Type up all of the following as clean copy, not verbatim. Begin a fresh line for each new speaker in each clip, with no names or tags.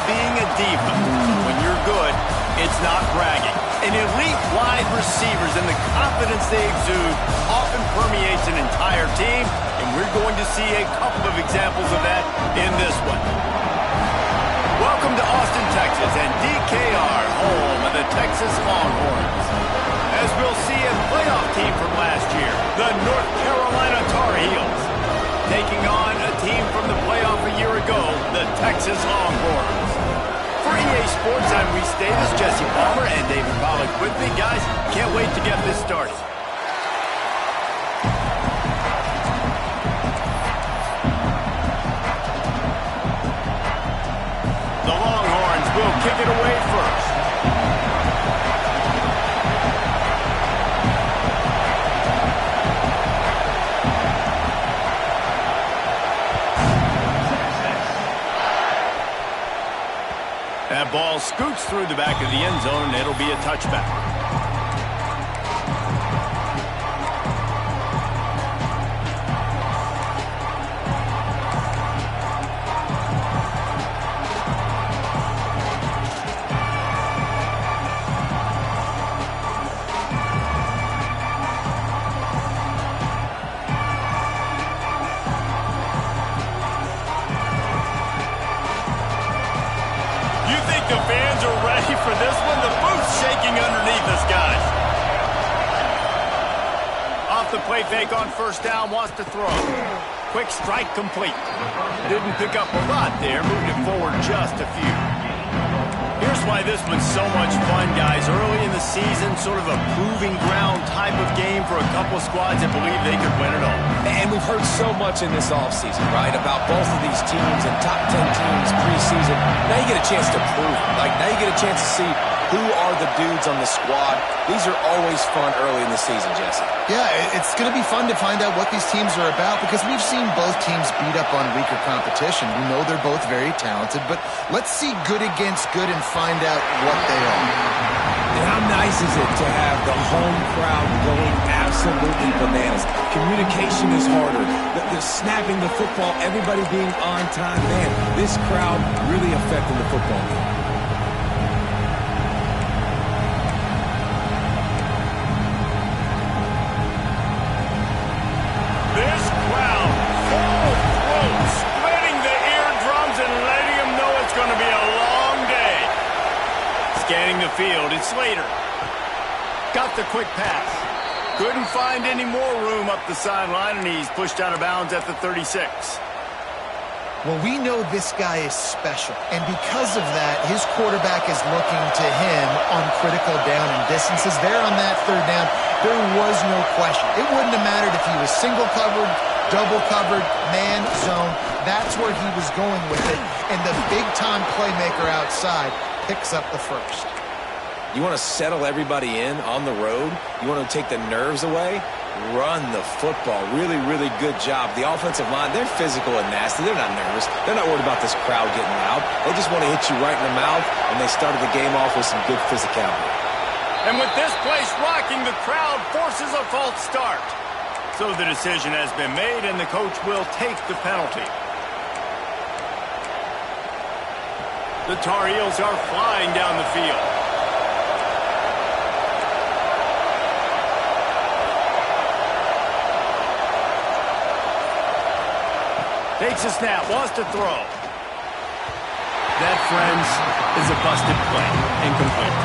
being a diva. When you're good, it's not bragging. And elite wide receivers and the confidence they exude often permeates an entire team, and we're going to see a couple of examples of that in this one. Welcome to Austin, Texas, and DKR, home of the Texas Longhorns. As we'll see a playoff team from last year, the North Carolina Tar Heels, taking on a team from the playoff a year ago, the Texas Longhorns. For EA Sports, I'm Reese Davis, Jesse Palmer, and David Pollack with me. Guys, can't wait to get this started. The Longhorns will kick it away first. That ball scoots through the back of the end zone, and it'll be a touchback. The fans are ready for this one. The booth's shaking underneath us, guys. Off the play fake on first down, wants to throw. Quick strike complete. Didn't pick up a lot there, moved it forward just a few. Here's why this one's so much fun, guys. Early in the season, sort of a proving ground type of game for a couple of squads that believe they could win it all.
And we've heard so much in this offseason, right, about both of these teams and top 10 teams preseason. Now you get a chance to prove it. Like, now you get a chance to see who are the dudes on the squad. These are always fun early in the season, Jesse.
Yeah, it's going to be fun to find out what these teams are about because we've seen both teams beat up on weaker competition. We know they're both very talented, but let's see good against good and find out what they are.
And how nice is it to have the home crowd going absolutely bananas? Communication is harder. The snapping the football, everybody being on time. Man, this crowd really affecting the football game.
This crowd full throat, splitting the eardrums and letting them know it's going to be a long day. Scanning the field, it's Slater. Got the quick pass. Couldn't find any more room up the sideline, and he's pushed out of bounds at the 36.
Well, we know this guy is special, and because of that, his quarterback is looking to him on critical down and distances. There on that third down, there was no question. It wouldn't have mattered if he was single covered, double covered, man, zone. That's where he was going with it, and the big-time playmaker outside picks up the first.
You want to settle everybody in on the road? You want to take the nerves away? Run the football. Really, really good job. The offensive line, they're physical and nasty. They're not nervous. They're not worried about this crowd getting loud. They just want to hit you right in the mouth, and they started the game off with some good physicality.
And with this place rocking, the crowd forces a false start. So the decision has been made, and the coach will take the penalty. The Tar Heels are flying down the field. Takes a snap, wants to throw. That, friends, is a busted play. Incomplete.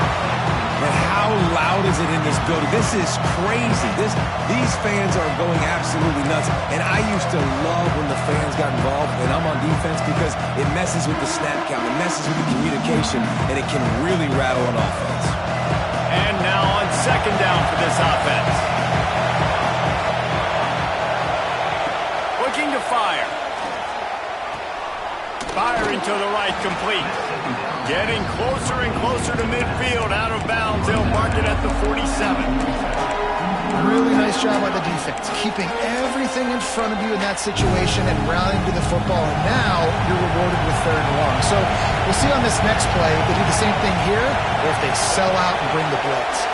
And how loud is it in this building? This is crazy. These fans are going absolutely nuts. And I used to love when the fans got involved, and I'm on defense, because it messes with the snap count. It messes with the communication, and it can really rattle an offense.
And now on second down for this offense. Looking to fire. Firing to the right, complete. Getting closer and closer to midfield, out of bounds. They'll mark it at the 47.
Really nice job by the defense, keeping everything in front of you in that situation and rallying to the football. And now you're rewarded with third and long. So we'll see on this next play if they do the same thing here or if they sell out and bring the blitz.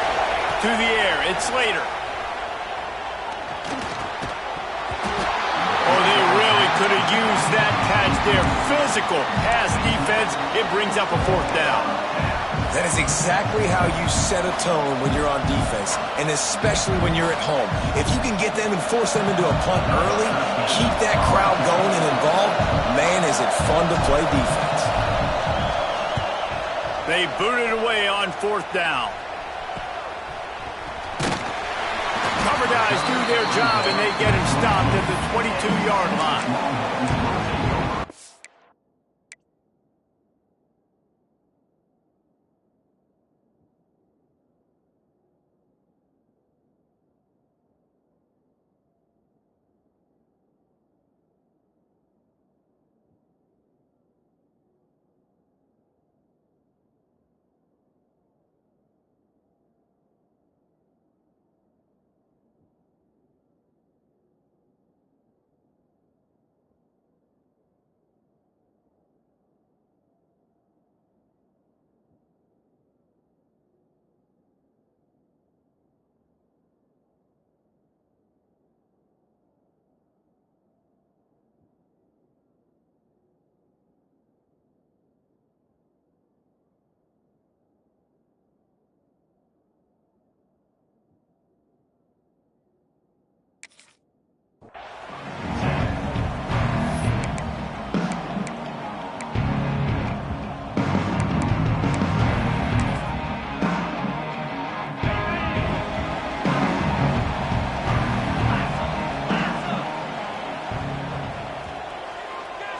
To the air, it's Slater. Oh, they really could have used that catch there. Physical pass defense. It brings up a fourth down.
That is exactly how you set a tone when you're on defense, and especially when you're at home. If you can get them and force them into a punt early, keep that crowd going and involved, man, is it fun to play defense.
They booted away on fourth down. Cover guys do their job, and they get him stopped at the 22-yard line.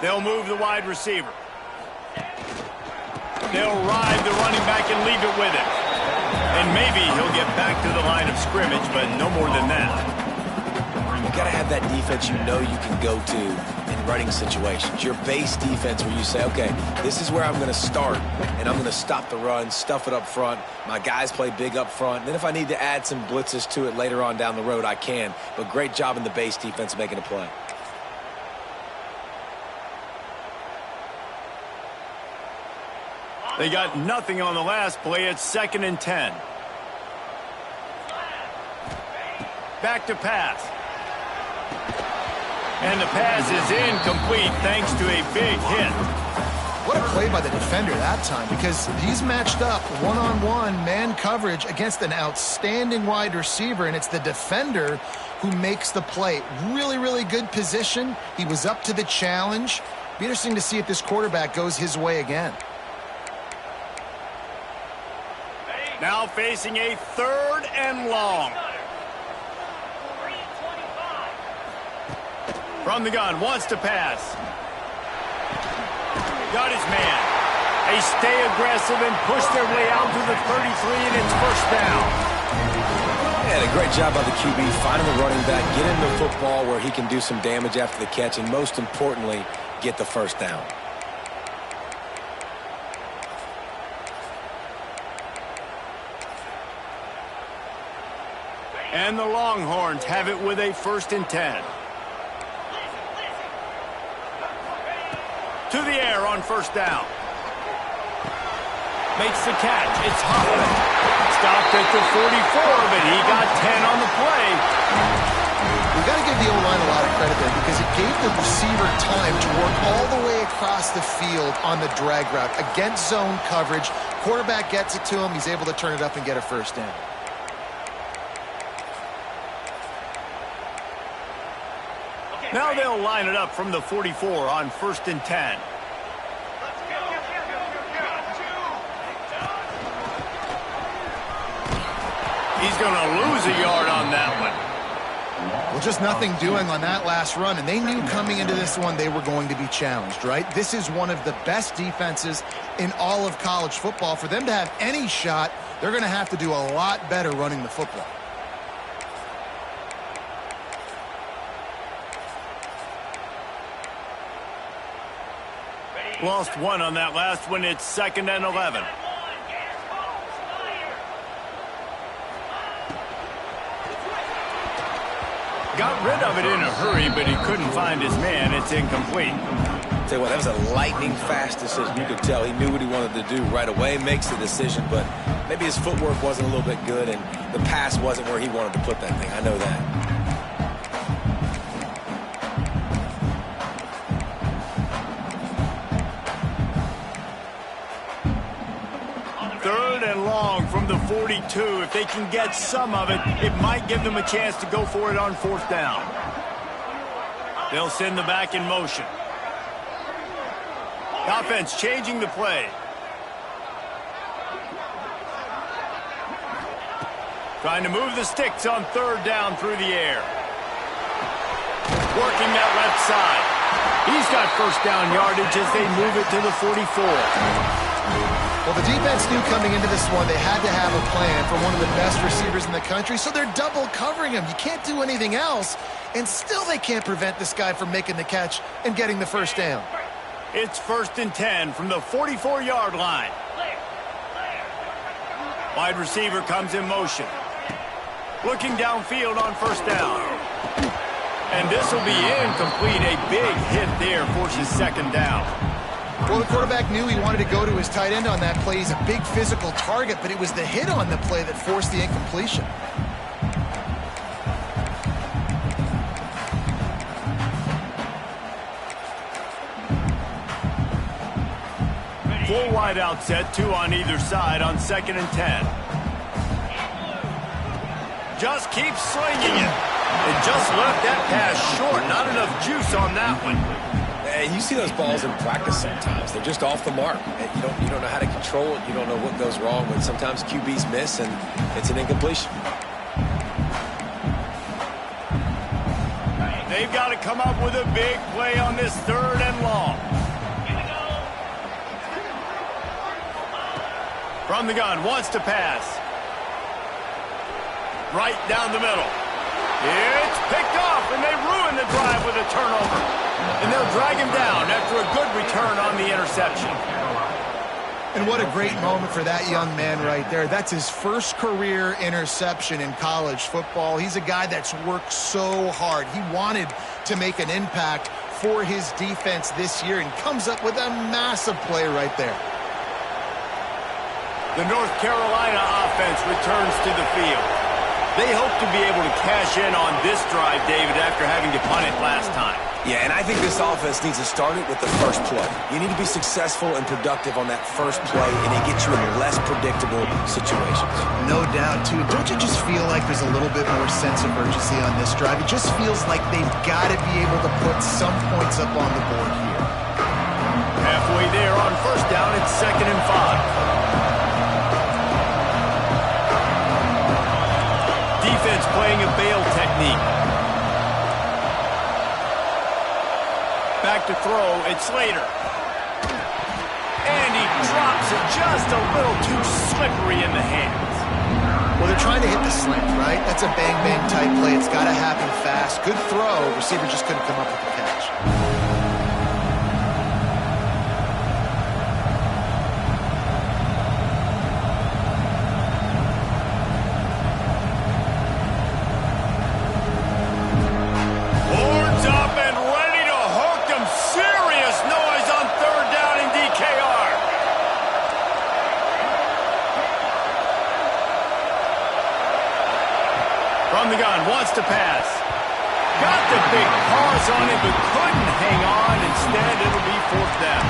They'll move the wide receiver. They'll ride the running back and leave it with him. And maybe he'll get back to the line of scrimmage, but no more than that.
You got to have that defense you know you can go to in running situations. Your base defense where you say, okay, this is where I'm going to start, and I'm going to stop the run, stuff it up front. My guys play big up front. Then if I need to add some blitzes to it later on down the road, I can. But great job in the base defense making a play.
They got nothing on the last play. It's 2nd and 10. Back to pass. And the pass is incomplete thanks to a big hit.
What a play by the defender that time, because he's matched up one-on-one man coverage against an outstanding wide receiver, and it's the defender who makes the play. Really, really good position. He was up to the challenge. Be interesting to see if this quarterback goes his way again.
Now facing a 3rd and long. From the gun, wants to pass. Got his man. They stay aggressive and push their way out to the 33, and it's first down.
Yeah, a great job by the QB, finding the running back, get him the football where he can do some damage after the catch, and most importantly, get the first down.
And the Longhorns have it with a 1st and 10. To the air on first down. Makes the catch. It's Hoffman. Stopped at the 44, but he got 10 on the play.
We've got to give the O-line a lot of credit there, because it gave the receiver time to work all the way across the field on the drag route. Against zone coverage, quarterback gets it to him. He's able to turn it up and get a first down.
Now they'll line it up from the 44 on 1st and 10. He's going to lose a yard on that one.
Well, just nothing doing on that last run, and they knew coming into this one they were going to be challenged, right? This is one of the best defenses in all of college football. For them to have any shot, they're going to have to do a lot better running the football.
Lost one on that last one. It's 2nd and 11. Got rid of it in a hurry, but he couldn't find his man. It's incomplete.
Tell you what, that was a lightning-fast decision. You could tell he knew what he wanted to do right away, makes the decision, but maybe his footwork wasn't a little bit good, and the pass wasn't where he wanted to put that thing. I know that.
and long from the 42. If they can get some of it, it might give them a chance to go for it on 4th down. They'll send the back in motion. Offense changing the play. Trying to move the sticks on 3rd down through the air. Working that left side. He's got 1st down yardage as they move it to the 44.
Well, the defense knew coming into this one they had to have a plan for one of the best receivers in the country, so they're double covering him. You can't do anything else, and still they can't prevent this guy from making the catch and getting the 1st down.
It's 1st and 10 from the 44-yard line. Wide receiver comes in motion. Looking downfield on 1st down. And this will be incomplete. A big hit there forces 2nd down.
Well, the quarterback knew he wanted to go to his tight end on that play. He's a big physical target, but it was the hit on the play that forced the incompletion.
Full wide out set, 2 on either side on 2nd and 10. Just keeps slinging it. And just left that pass short. Not enough juice on that one.
And you see those balls in practice sometimes. They're just off the mark. You don't know how to control it. You don't know what goes wrong. But sometimes QBs miss, and it's an incompletion.
They've got to come up with a big play on this 3rd and long. From the gun, wants to pass. Right down the middle. It's picked off, and they ruin the drive with a turnover. And they'll drag him down after a good return on the interception.
And what a great moment for that young man right there. That's his first career interception in college football. He's a guy that's worked so hard. He wanted to make an impact for his defense this year and comes up with a massive play right there.
The North Carolina offense returns to the field. They hope to be able to cash in on this drive, David, after having to punt it last time.
Yeah, and I think this offense needs to start it with the first play. You need to be successful and productive on that first play, and it gets you in less predictable situations.
No doubt, too. Don't you just feel like there's a little bit more sense of urgency on this drive? It just feels like they've got to be able to put some points up on the board here.
Halfway there on 1st down, it's 2nd and 5. Defense playing a bail technique. Back to throw, it's Slater. And he drops it just a little too slippery in the hands.
Well, they're trying to hit the slant, right? That's a bang-bang type play. It's got to happen fast. Good throw. Receiver just couldn't come up with the catch.
From the gun, wants to pass. Got the big pause on it, but couldn't hang on. Instead, it'll be 4th down.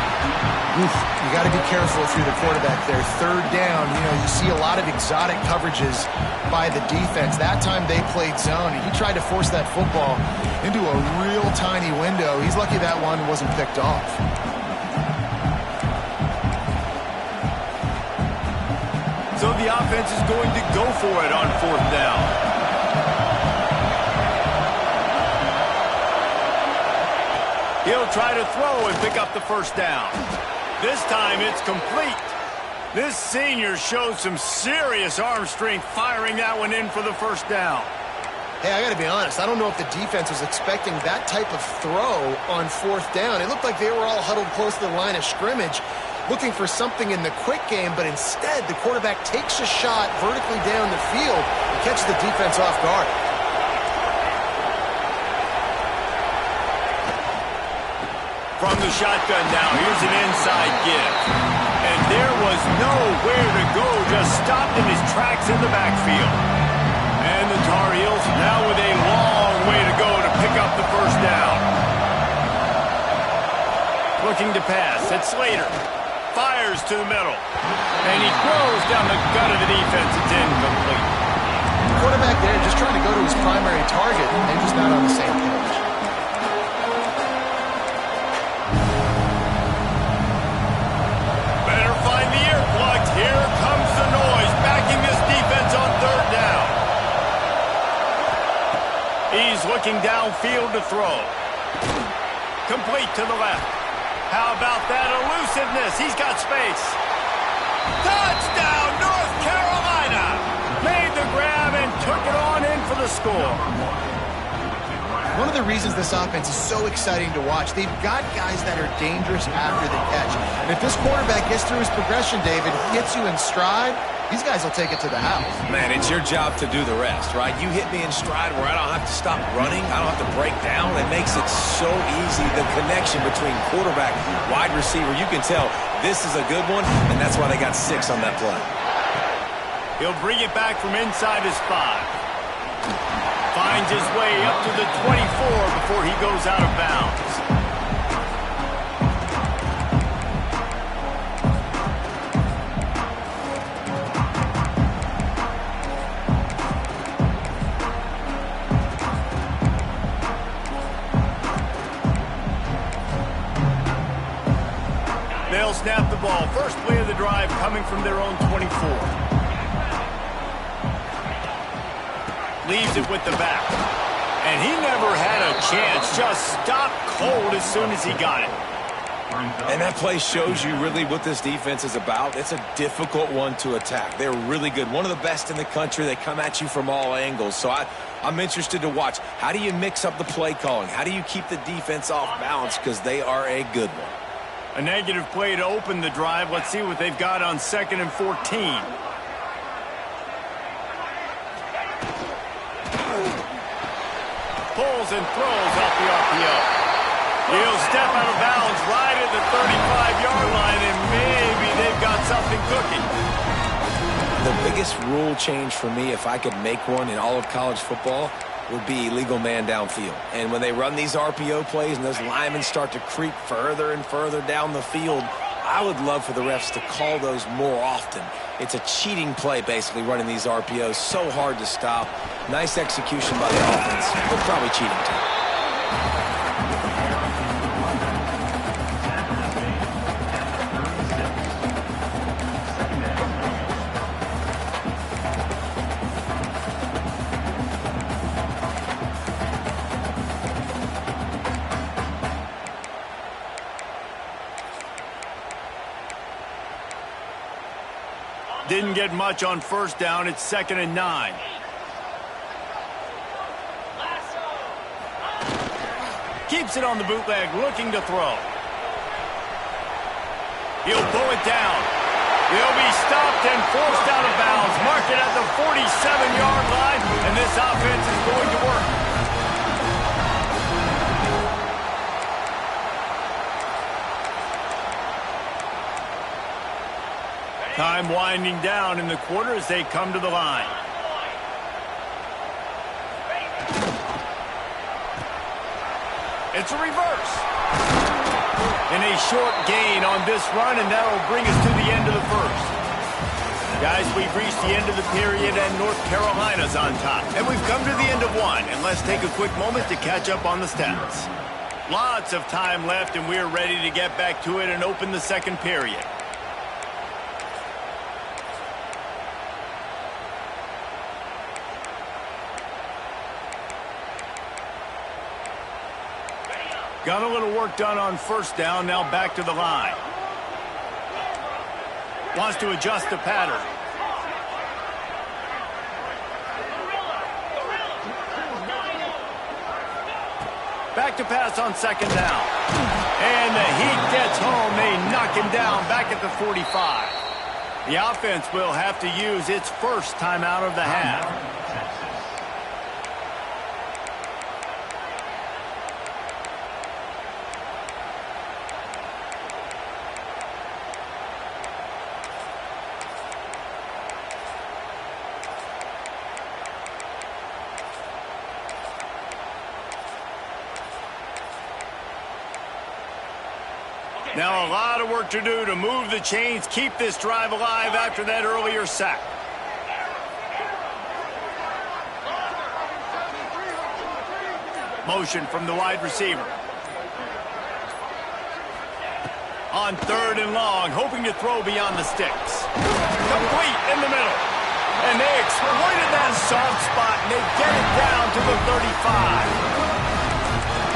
You got to be careful through the quarterback there. 3rd down, you see a lot of exotic coverages by the defense. That time they played zone, and he tried to force that football into a real tiny window. He's lucky that one wasn't picked off.
So the offense is going to go for it on 4th down. He'll try to throw and pick up the 1st down. This time it's complete. This senior shows some serious arm strength firing that one in for the 1st down.
Hey, I got to be honest. I don't know if the defense was expecting that type of throw on 4th down. It looked like they were all huddled close to the line of scrimmage, looking for something in the quick game, but instead the quarterback takes a shot vertically down the field and catches the defense off guard.
From the shotgun now, here's an inside give. And there was nowhere to go, just stopped in his tracks in the backfield. And the Tar Heels now with a long way to go to pick up the 1st down. Looking to pass, it's Slater. fires to the middle. And he throws down the gut of the defense. It's incomplete.
The quarterback there just trying to go to his primary target. They're just not on the same page.
Better find the earplugs. Here comes the noise, backing this defense on third down. He's looking downfield to throw. Complete to the left. How about that elusiveness? He's got space. Touchdown, North Carolina! Made the grab and took it on in for the score.
One of the reasons this offense is so exciting to watch, they've got guys that are dangerous after the catch. And if this quarterback gets through his progression, David, hits you in stride, these guys will take it to the house.
Man, it's your job to do the rest, right? You hit me in stride where I don't have to stop running. I don't have to break down. It makes it so easy. The connection between quarterback, wide receiver, you can tell this is a good one, and that's why they got 6 on that play.
He'll bring it back from inside his 5. Finds his way up to the 24 before he goes out of bounds. They'll snap the ball. First play of the drive coming from their own 24. Leaves it with the back. And he never had a chance. Just stopped cold as soon as he got it.
And that play shows you really what this defense is about. It's a difficult one to attack. They're really good. One of the best in the country. They come at you from all angles. So I'm interested to watch. How do you mix up the play calling? How do you keep the defense off balance? Because they are a good one.
A negative play to open the drive. Let's see what they've got on 2nd and 14. Pulls and throws off the RPO. He'll step out of bounds right at the 35-yard line, and maybe they've got something cooking.
The biggest rule change for me, if I could make one in all of college football, would be illegal man downfield. And when they run these RPO plays and those linemen start to creep further and further down the field, I would love for the refs to call those more often. It's a cheating play, basically, running these RPOs. So hard to stop. Nice execution by the offense, but probably cheating too.
Didn't get much on first down. It's 2nd and 9. Keeps it on the bootleg, looking to throw. He'll pull it down. He'll be stopped and forced out of bounds. Mark it at the 47-yard line, and this offense is going to work. Time winding down in the quarter as they come to the line. It's a reverse. And a short gain on this run, and that'll bring us to the end of the first. Guys, we've reached the end of the period, and North Carolina's on top. And we've come to the end of one, and let's take a quick moment to catch up on the stats. Lots of time left, and we're ready to get back to it and open the second period. Got a little work done on first down, now back to the line. Wants to adjust the pattern. Back to pass on 2nd down. And the heat gets home. They knock him down back at the 45. The offense will have to use its first timeout of the half. Now a lot of work to do to move the chains, keep this drive alive after that earlier sack. Motion from the wide receiver. On 3rd and long, hoping to throw beyond the sticks. Complete in the middle. And they exploited that soft spot, and they get it down to the 35.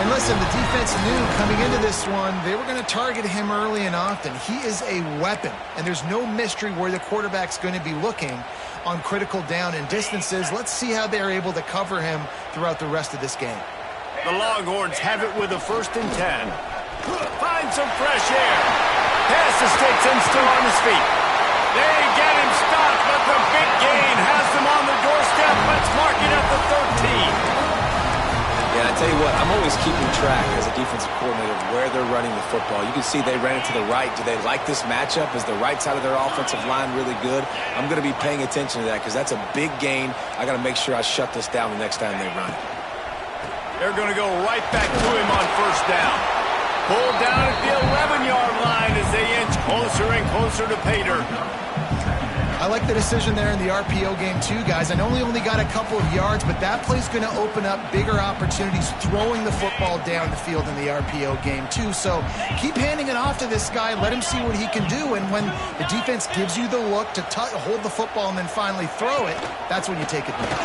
And listen, the defense knew coming into this one, they were going to target him early and often. He is a weapon, and there's no mystery where the quarterback's going to be looking on critical down and distances. Let's see how they're able to cover him throughout the rest of this game.
The Longhorns have it with a 1st and 10. Find some fresh air. Pass the sticks and still on his feet. They get him stopped, but the big gain has them on the doorstep. Let's mark it at the 13.
Yeah, I tell you what, I'm always keeping track as a defensive coordinator of where they're running the football. You can see they ran it to the right. Do they like this matchup? Is the right side of their offensive line really good? I'm going to be paying attention to that because that's a big gain. I got to make sure I shut this down the next time they run it.
They're going to go right back to him on 1st down. Pulled down at the 11-yard line as they inch closer and closer to pay dirt.
I like the decision there in the RPO game too, guys. I know he only got a couple of yards, but that play's going to open up bigger opportunities throwing the football down the field in the RPO game too. So keep handing it off to this guy. Let him see what he can do. And when the defense gives you the look to hold the football and then finally throw it, that's when you take advantage.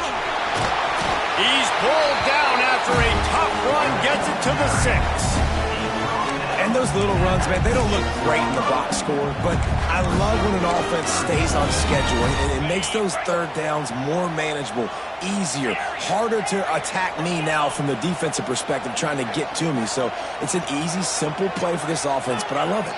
He's pulled down after a tough run, gets it to the 6.
And those little runs, man, they don't look great in the box score, but I love when an offense stays on schedule, and it makes those 3rd downs more manageable, easier, harder to attack me now from the defensive perspective trying to get to me. So it's an easy, simple play for this offense, but I love it.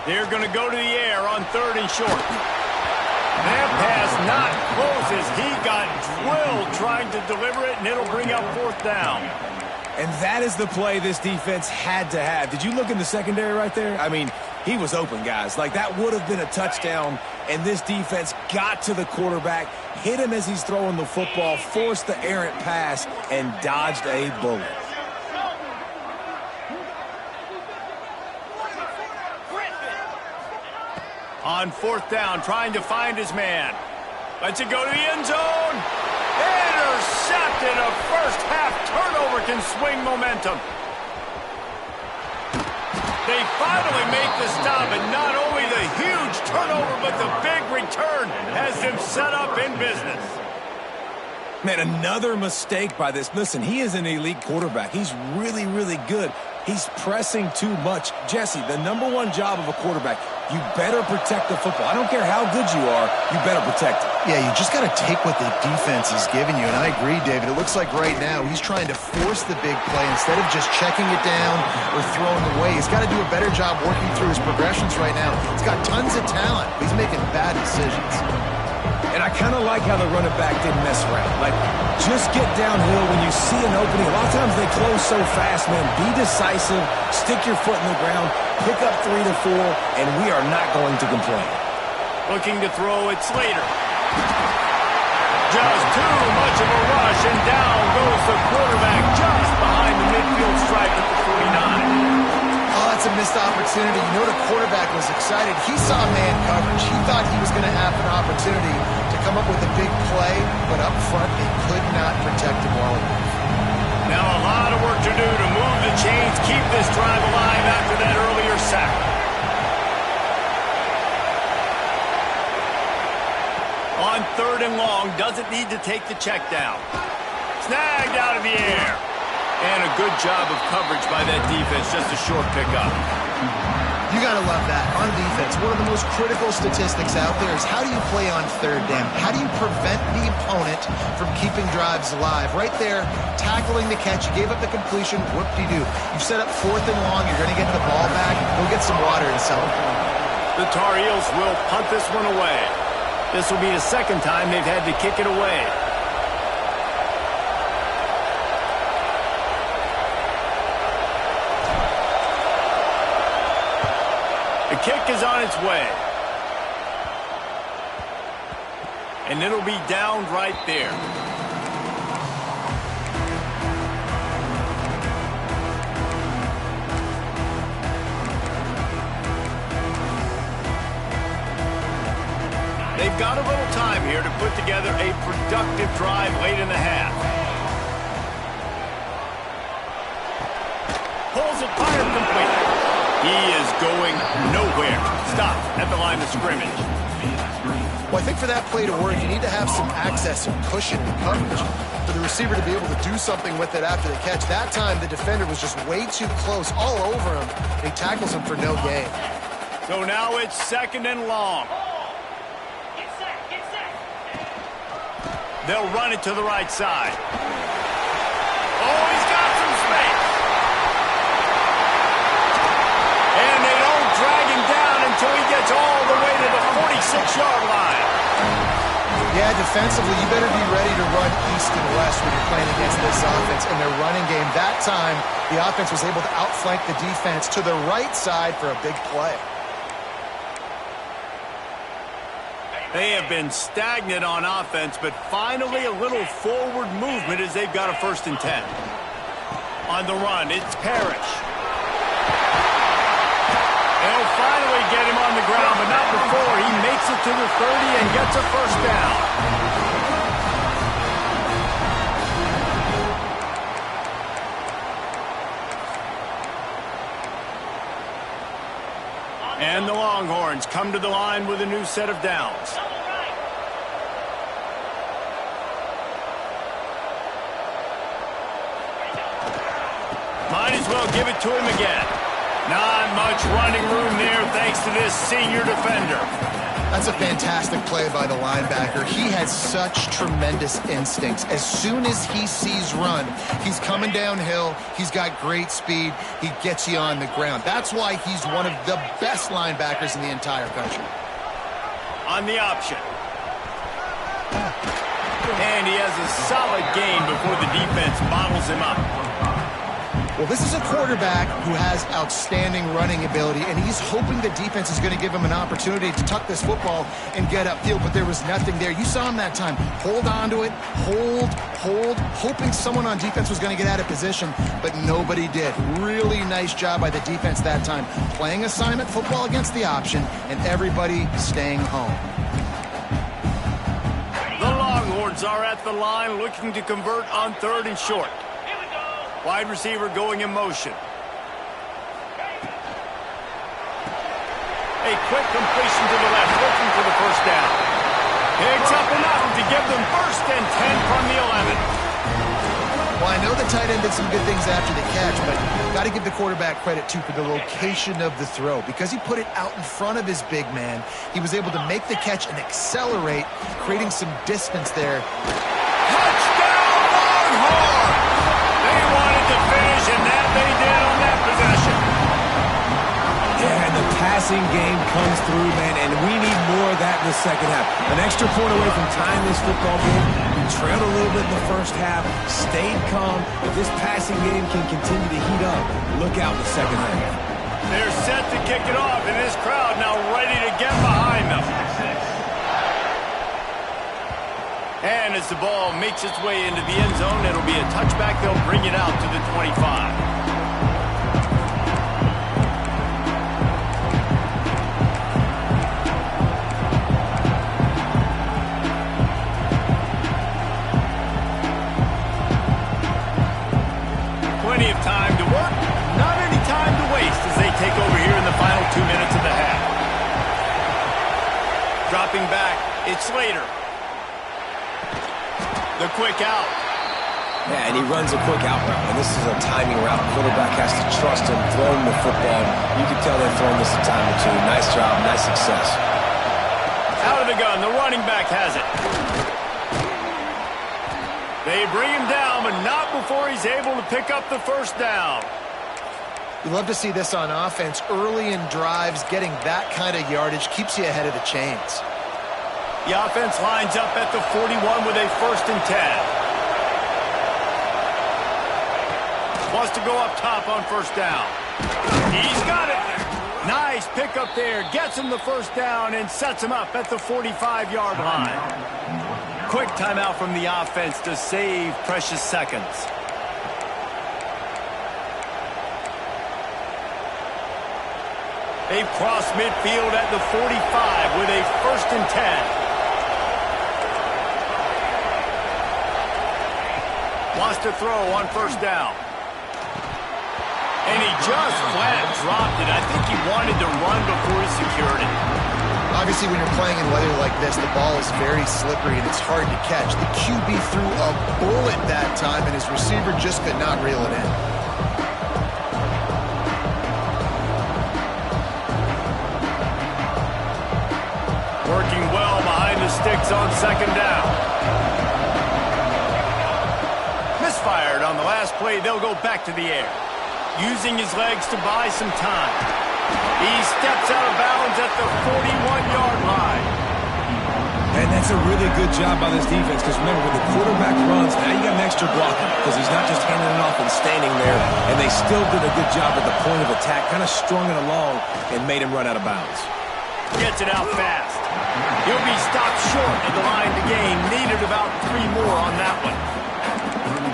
They're going to go to the air on 3rd and short. That pass not close as he got drilled trying to deliver it, and it'll bring up 4th down.
And that is the play this defense had to have. Did you look in the secondary right there? I mean, he was open, guys. Like, that would have been a touchdown, and this defense got to the quarterback, hit him as he's throwing the football, forced the errant pass, and dodged a bullet.
On 4th down, trying to find his man. Lets it go to the end zone. Intercepted. A first-half turnover can swing momentum. They finally make the stop, and not only the huge turnover, but the big return has them set up in business.
Man, another mistake by this. Listen, he is an elite quarterback. He's really, really good. He's pressing too much. Jesse, the #1 job of a quarterback, you better protect the football. I don't care how good you are, you better protect it.
Yeah, you just got to take what the defense is giving you, and I agree, David. It looks like right now he's trying to force the big play instead of just checking it down or throwing away. He's got to do a better job working through his progressions right now. He's got tons of talent, but he's making bad decisions.
And I kind of like how the running back didn't mess around. Like, just get downhill when you see an opening. A lot of times they close so fast, man. Be decisive, stick your foot in the ground, pick up 3 to 4, and we are not going to complain.
Looking to throw it, Slater. Just too much of a rush, and down goes the quarterback just behind the midfield stripe at the 49.
Oh, that's a missed opportunity. You know the quarterback was excited. He saw man coverage. He thought he was going to have an opportunity to come up with a big play, but up front they could not protect him well enough.
Now a lot of work to do to move the chains, keep this drive alive after that earlier sack. On 3rd and long, doesn't need to take the check down. Snagged out of the air. And a good job of coverage by that defense, just a short pickup.
You got to love that. On defense, one of the most critical statistics out there is how do you play on 3rd down? How do you prevent the opponent from keeping drives alive? Right there, tackling the catch. You gave up the completion. Whoop-de-doo. You've set up 4th and long. You're going to get the ball back. Go get some water and sell it.
The Tar Heels will punt this one away. This will be the 2nd time they've had to kick it away. is on its way. And it'll be down right there. They've got a little time here to put together a productive drive late in the half. Pulls it, fire complete. He is going nowhere. Stop at the line of scrimmage.
Well, I think for that play to work, you need to have some access, some cushion and coverage for the receiver to be able to do something with it after the catch. That time, the defender was just way too close, all over him. He tackles him for no gain.
So now it's 2nd and long. They'll run it to the right side. Oh, he's got some space. And they don't drag him down until he gets all the way to the 46-yard line.
Yeah, defensively, you better be ready to run east and west when you're playing against this offense and their running game. That time, the offense was able to outflank the defense to the right side for a big play.
They have been stagnant on offense, but finally a little forward movement as they've got a 1st and 10. On the run, it's Parrish. They'll finally get him on the ground, but not before he makes it to the 30 and gets a 1st down. And the Longhorns come to the line with a new set of downs. Might as well give it to him again. Not much running room there thanks to this senior defender.
That's a fantastic play by the linebacker. He has such tremendous instincts. As soon as he sees run, he's coming downhill. He's got great speed. He gets you on the ground. That's why he's one of the best linebackers in the entire country.
On the option. And he has a solid gain before the defense bottles him up.
Well, this is a quarterback who has outstanding running ability, and he's hoping the defense is going to give him an opportunity to tuck this football and get upfield, but there was nothing there. You saw him that time. Hold on to it, hold, hoping someone on defense was going to get out of position, but nobody did. Really nice job by the defense that time, playing assignment football against the option, and everybody staying home.
The Longhorns are at the line looking to convert on 3rd and short. Wide receiver going in motion. A quick completion to the left, looking for the 1st down. Picks up enough to give them 1st and 10 from the 11.
Well, I know the tight end did some good things after the catch, but got to give the quarterback credit, too, for the location of the throw. Because he put it out in front of his big man, he was able to make the catch and accelerate, creating some distance there.
Touchdown, Longhorns! They wanted to finish, and that they did on that possession.
Yeah, and the passing game comes through, man, and we need more of that in the 2nd half. An extra point away from tying this football game. We trailed a little bit in the 1st half, stayed calm. If this passing game can continue to heat up, look out in the 2nd half.
They're set to kick it off, and this crowd now ready to get behind them. And as the ball makes its way into the end zone, it'll be a touchback. They'll bring it out to the 25. Plenty of time to work, not any time to waste as they take over here in the final 2 minutes of the half. Dropping back, it's Slater. The quick out.
Yeah, and he runs a quick out route, and this is a timing route. Quarterback has to trust him, throw him the football. You can tell they've thrown this a time or two. Nice job, nice success.
Out of the gun, the running back has it. They bring him down, but not before he's able to pick up the 1st down.
You love to see this on offense. Early in drives, getting that kind of yardage keeps you ahead of the chains.
The offense lines up at the 41 with a 1st and 10. Wants to go up top on 1st down. He's got it. Nice pickup there. Gets him the first down and sets him up at the 45-yard line. Quick timeout from the offense to save precious seconds. They've crossed midfield at the 45 with a 1st and 10. Wants to throw on 1st down. And he just flat dropped it. I think he wanted to run before he secured it.
Obviously, when you're playing in weather like this, the ball is very slippery and it's hard to catch. The QB threw a bullet that time, and his receiver just could not reel it in.
Working well behind the sticks on 2nd down. Misfired on the last play. They'll go back to the air. Using his legs to buy some time. He steps out of bounds at the 41-yard line.
And that's a really good job by this defense, because remember, when the quarterback runs, now you got an extra blocker, because he's not just handing it off and standing there, and they still did a good job at the point of attack, kind of strung it along and made him run out of bounds.
Gets it out fast. He'll be stopped short of the line to gain. Needed about 3 more on that one.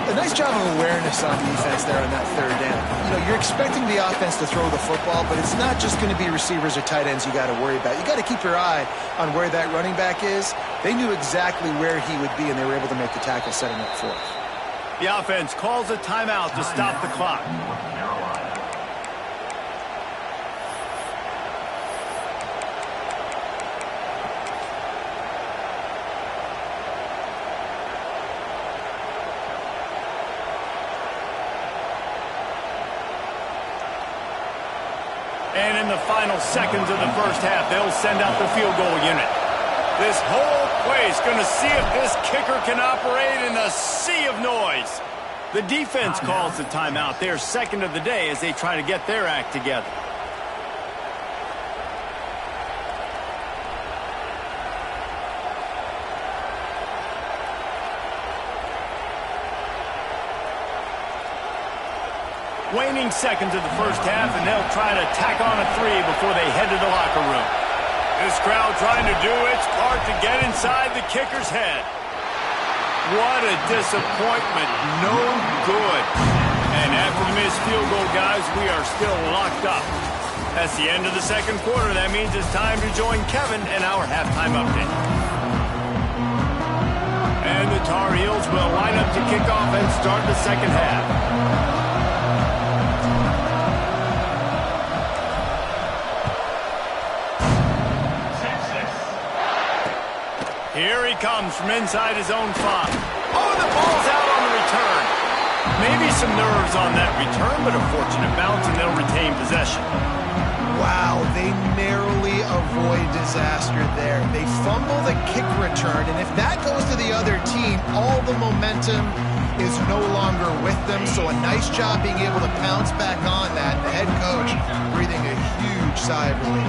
A nice job of awareness on defense there on that 3rd down. You know, you're expecting the offense to throw the football, but it's not just going to be receivers or tight ends you got to worry about. You got to keep your eye on where that running back is. They knew exactly where he would be, and they were able to make the tackle, setting up for it.
The offense calls a timeout to stop the clock. And in the final seconds of the 1st half, they'll send out the field goal unit. This whole place going to see if this kicker can operate in the sea of noise. The defense calls the timeout. Their 2nd of the day as they try to get their act together. Waning seconds of the 1st half, and they'll try to tack on a 3 before they head to the locker room. This crowd trying to do its part to get inside the kicker's head. What a disappointment. No good. And after the missed field goal, guys, we are still locked up. That's the end of the 2nd quarter. That means it's time to join Kevin and our halftime update. And the Tar Heels will line up to kick off and start the 2nd half. Here he comes from inside his own 5. Oh, the ball's out on the return. Maybe some nerves on that return, but a fortunate bounce, and they'll retain possession.
Wow, they narrowly avoid disaster there. They fumble the kick return, and if that goes to the other team, all the momentum is no longer with them. So a nice job being able to pounce back on that. The head coach breathing a huge sigh of relief.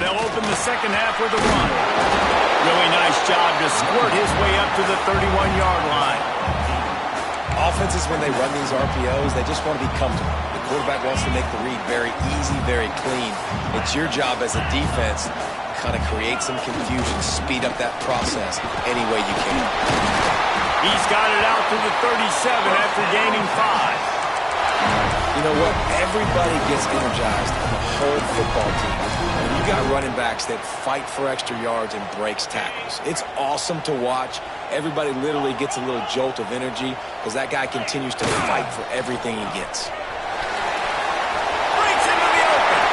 They'll open the 2nd half with a run. Really nice job to squirt his way up to the 31-yard line.
Offenses, when they run these RPOs, they just want to be comfortable. The quarterback wants to make the read very easy, very clean. It's your job as a defense to kind of create some confusion, speed up that process any way you can.
He's got it out to the 37 after gaining 5.
You know what? Everybody gets energized on the whole football team. When you got running backs that fight for extra yards and breaks tackles, it's awesome to watch. Everybody literally gets a little jolt of energy because that guy continues to fight for everything he gets.
Breaks into the open.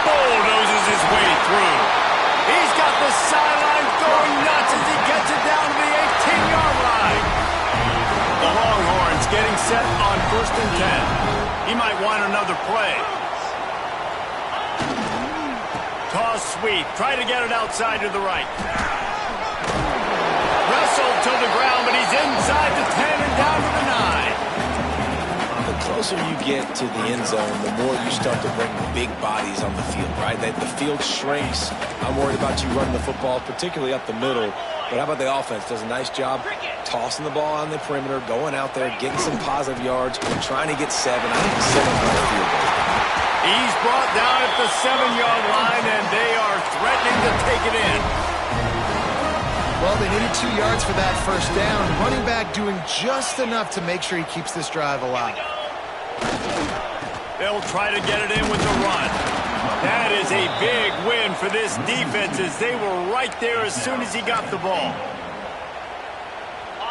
Bulldozes his way through. He's got the sideline going nuts as he gets it down to the 18-yard line. The Longhorns getting set on 1st and 10. He might want another play. Toss sweep. Try to get it outside to the right. Wrestled to the ground, but he's inside the 10 and down to the 9.
The closer you get to the end zone, the more you start to bring big bodies on the field, right? The field shrinks. I'm worried about you running the football, particularly up the middle. But how about the offense? Does a nice job tossing the ball on the perimeter, going out there, getting some positive yards, trying to get 7. I think 7 on the field goal.
He's brought down at the 7-yard line, and they are threatening to take it in.
Well, they needed 2 yards for that first down. Running back doing just enough to make sure he keeps this drive alive.
They'll try to get it in with the run. That is a big win for this defense as they were right there as soon as he got the ball.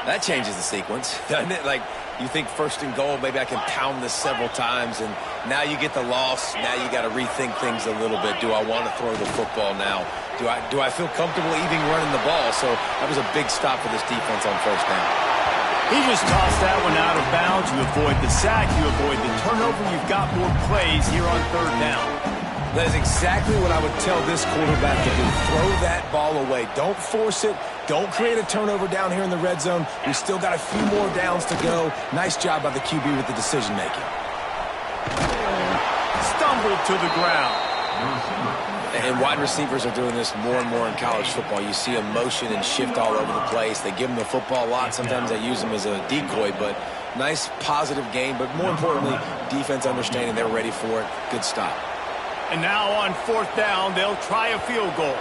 That changes the sequence, doesn't it? Like, you think first and goal, maybe I can pound this several times, and now you get the loss. Now you got to rethink things a little bit. Do I want to throw the football now? Do I feel comfortable even running the ball? So that was a big stop for this defense on first down.
He just tossed that one out of bounds. You avoid the sack, you avoid the turnover. You've got more plays here on third down.
That is exactly what I would tell this quarterback to do. Throw that ball away. Don't force it. Don't create a turnover down here in the red zone. We still got a few more downs to go. Nice job by the QB with the decision-making.
Stumbled to the ground.
And wide receivers are doing this more and more in college football. You see a motion and shift all over the place. They give them the football a lot. Sometimes they use them as a decoy, but nice positive game. But more importantly, defense understanding they're ready for it. Good stop.
And now on fourth down, they'll try a field goal.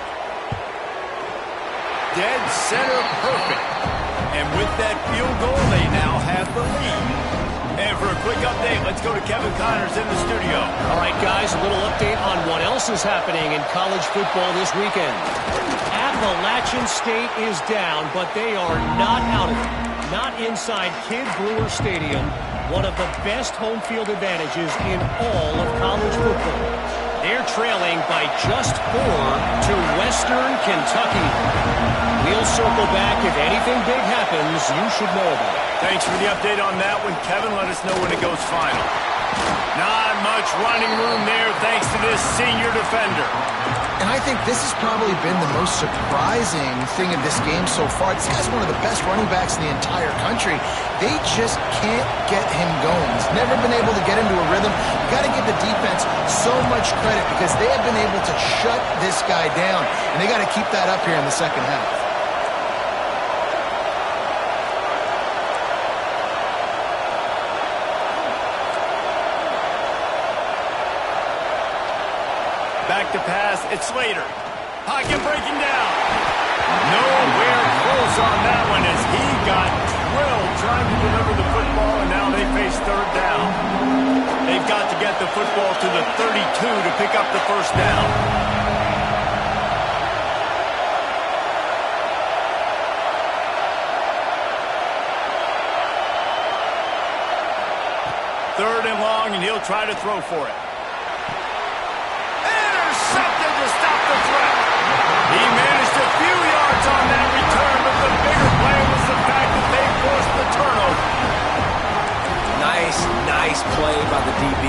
Dead center perfect. And with that field goal, they now have the lead. And for a quick update, let's go to Kevin Connors in the studio.
All right, guys, a little update on what else is happening in college football this weekend. Appalachian State is down, but they are not out of it. Not inside Kid Brewer Stadium, one of the best home field advantages in all of college football. They're trailing by just 4 to Western Kentucky. We'll circle back. If anything big happens, you should know about it.
Thanks for the update on that one, Kevin. Let us know when it goes final. Not much running room there thanks to this senior defender.
And I think this has probably been the most surprising thing in this game so far. This guy's one of the best running backs in the entire country. They just can't get him going. He's never been able to get into a rhythm. You got to give the defense so much credit because they have been able to shut this guy down. And they got to keep that up here in the second half.
Back to pass, it's Slater. Pocket breaking down. Nowhere close on that one as he got drilled trying to deliver the football, and now they face third down. They've got to get the football to the 32 to pick up the first down. Third and long, and he'll try to throw for it. Intercepted to stop the threat. He managed a few yards on that return, but the bigger play was the fact that they forced the turnover.
Nice play by the DB.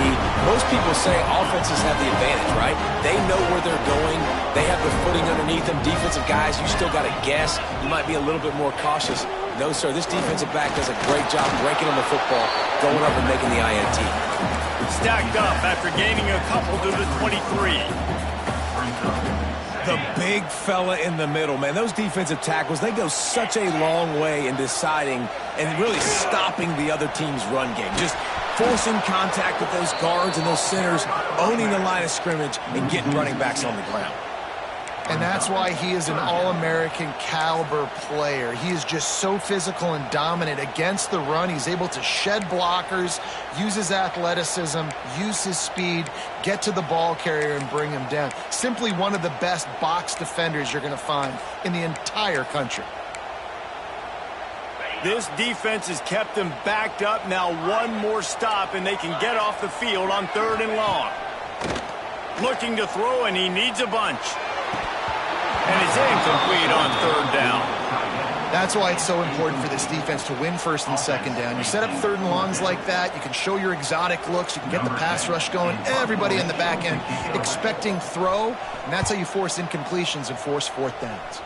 Most people say offenses have the advantage, right? They know where they're going. They have the footing underneath them. Defensive guys, you still got to guess. You might be a little bit more cautious. No, sir, this defensive back does a great job breaking on the football, going up and making the INT.
Stacked up after gaining a couple to the 23.
The big fella in the middle, man. Those defensive tackles, they go such a long way in deciding and really stopping the other team's run game. Just forcing contact with those guards and those centers, owning the line of scrimmage, and getting running backs on the ground.
And that's why he is an All-American caliber player. He is just so physical and dominant against the run. He's able to shed blockers, use his athleticism, use his speed, get to the ball carrier and bring him down. Simply one of the best box defenders you're going to find in the entire country.
This defense has kept them backed up. Now one more stop and they can get off the field on third and long. Looking to throw, and he needs a bunch. And it's incomplete on third down.
That's why it's so important for this defense to win first and second down. You set up third and longs like that, you can show your exotic looks, you can get the pass rush going, everybody in the back end expecting throw, and that's how you force incompletions and force fourth downs.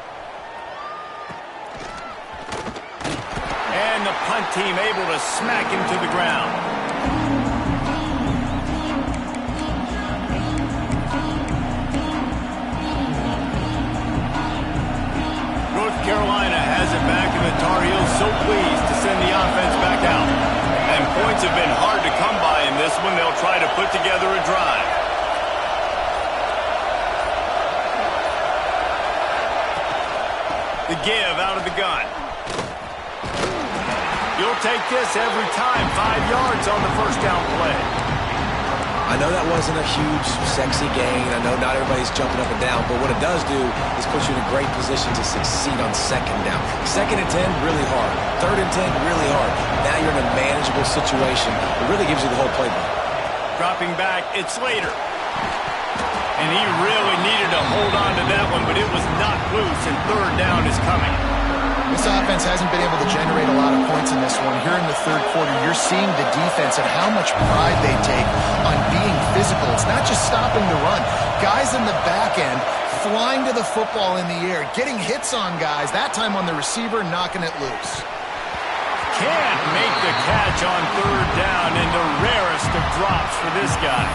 And the punt team able to smack him to the ground. Carolina has it back, and the Tar Heels so pleased to send the offense back out. And points have been hard to come by in this one. They'll try to put together a drive. The give out of the gun. You'll take this every time. 5 yards on the first down play.
I know that wasn't a huge, sexy gain. I know not everybody's jumping up and down, but what it does do is put you in a great position to succeed on second down. 2nd and 10, really hard. 3rd and 10, really hard. Now you're in a manageable situation. It really gives you the whole playbook.
Dropping back, it's Slater. And he really needed to hold on to that one, but it was not loose, and 3rd down is coming.
This offense hasn't been able to generate a lot of points in this one. Here in the 3rd quarter, you're seeing the defense and how much pride they take on being physical. It's not just stopping the run. Guys in the back end flying to the football in the air, getting hits on guys, that time on the receiver, knocking it loose.
Can't make the catch on 3rd down, and the rarest of drops for this guy.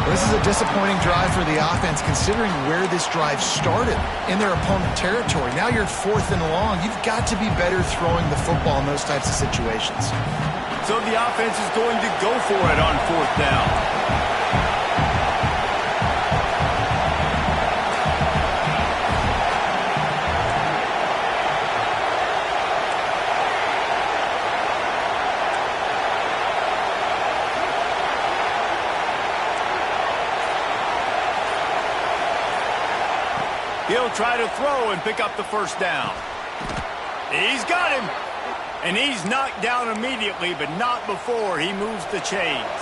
This is a disappointing drive for the offense considering where this drive started, in their opponent territory. Now you're 4th and long. You've got to be better throwing the football in those types of situations.
So the offense is going to go for it on 4th down. He'll try to throw and pick up the first down. He's got him. And he's knocked down immediately, but not before he moves the chains.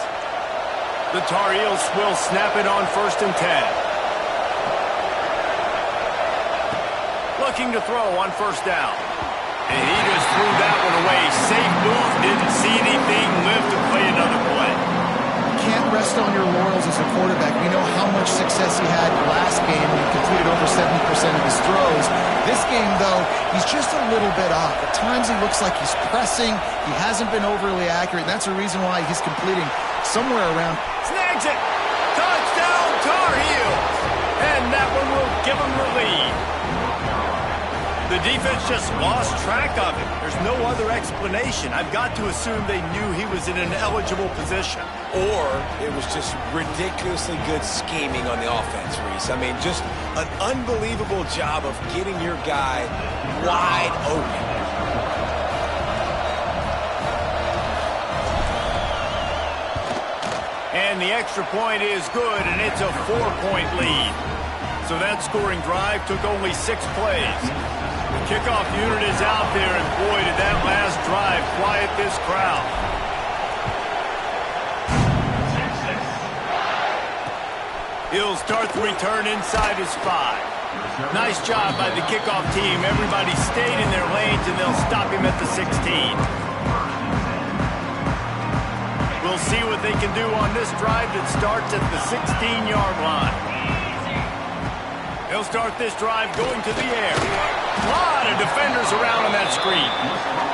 The Tar Heels will snap it on 1st and 10. Looking to throw on 1st down. And he just threw that one away. Safe move, didn't see anything, lived to play another play.
Can't rest on your laurels as a quarterback. We know how much success he had last game when he completed over 70% of his throws. This game, though, he's just a little bit off. At times he looks like he's pressing. He hasn't been overly accurate. And that's the reason why he's completing somewhere around.
Snags it! Touchdown, Tar Heels! And that one will give him the lead. The defense just lost track of him. There's no other explanation. I've got to assume they knew he was in an eligible position.
Or it was just ridiculously good scheming on the offense, Reese. I mean, just an unbelievable job of getting your guy wide open.
And the extra point is good, and it's a 4-point lead. So that scoring drive took only 6 plays. The kickoff unit is out there, and boy, did that last drive quiet this crowd. He'll start the return inside his 5. Nice job by the kickoff team. Everybody stayed in their lanes, and they'll stop him at the 16. We'll see what they can do on this drive that starts at the 16-yard line. He'll start this drive going to the air. A lot of defenders around on that screen.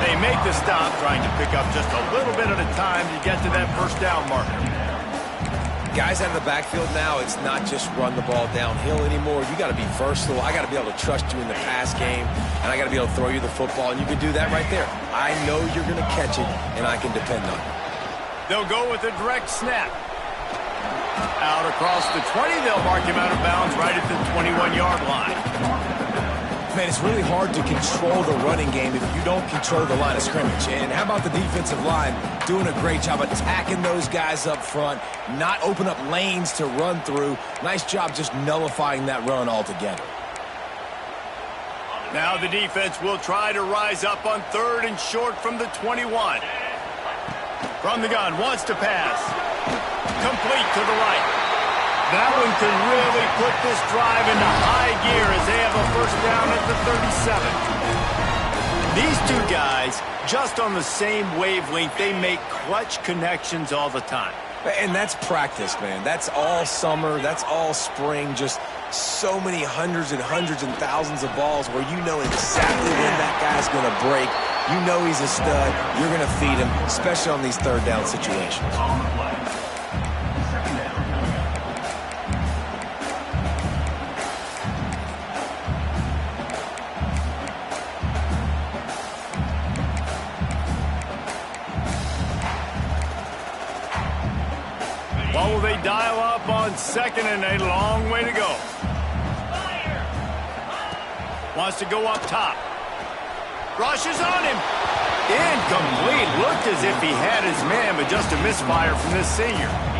They make the stop, trying to pick up just a little bit at a time to get to that first down marker.
Guys out of the backfield now, it's not just run the ball downhill anymore. You got to be versatile. I got to be able to trust you in the pass game, and I got to be able to throw you the football, and you can do that right there. I know you're going to catch it, and I can depend on it.
They'll go with a direct snap. Out across the 20, they'll mark him out of bounds right at the 21-yard line.
Man, it's really hard to control the running game if you don't control the line of scrimmage. And how about the defensive line doing a great job attacking those guys up front, not open up lanes to run through. Nice job just nullifying that run altogether.
Now the defense will try to rise up on 3rd and short from the 21. From the gun, wants to pass. Complete to the right. That one can really put this drive into high gear as they have a first down at the 37. These two guys, just on the same wavelength, they make clutch connections all the time.
And that's practice, man. That's all summer. That's all spring. Just so many hundreds and thousands of balls where you know exactly when that guy's going to break. You know he's a stud. You're going to feed him, especially on these 3rd down situations.
dial up on second and a long way to go. Wants to go up top. Rushes on him. Incomplete. Looked as if he had his man, but just a misfire from this senior.